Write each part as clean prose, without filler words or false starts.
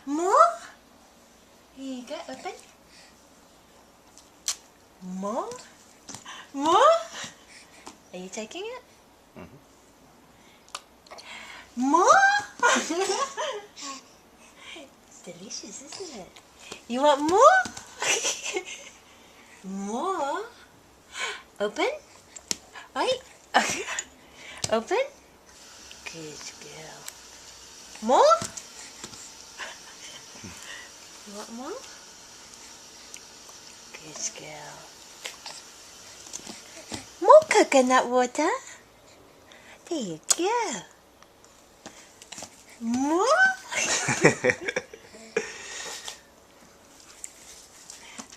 More? Here you go, open. More? More? Are you taking it? More? It's delicious, isn't it? You want more? More? Open? Right? Open? Good girl. More? You want more? Good girl. More coconut water? There you go. More?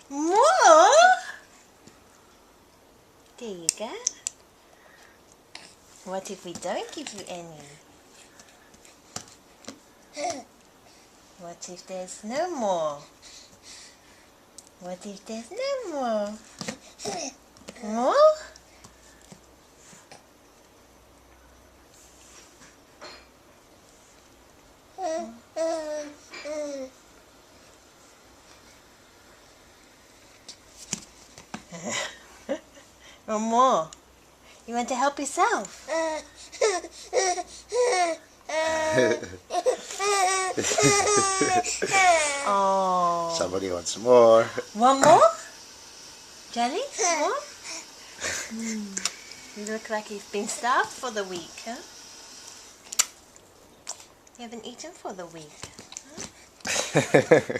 More? There you go. What if we don't give you any? What if there's no more? What if there's no more? More? Or more? You want to help yourself? Oh. Somebody wants more. One more? Jelly? More? You look like you've been starved for the week, huh? You haven't eaten for the week, huh?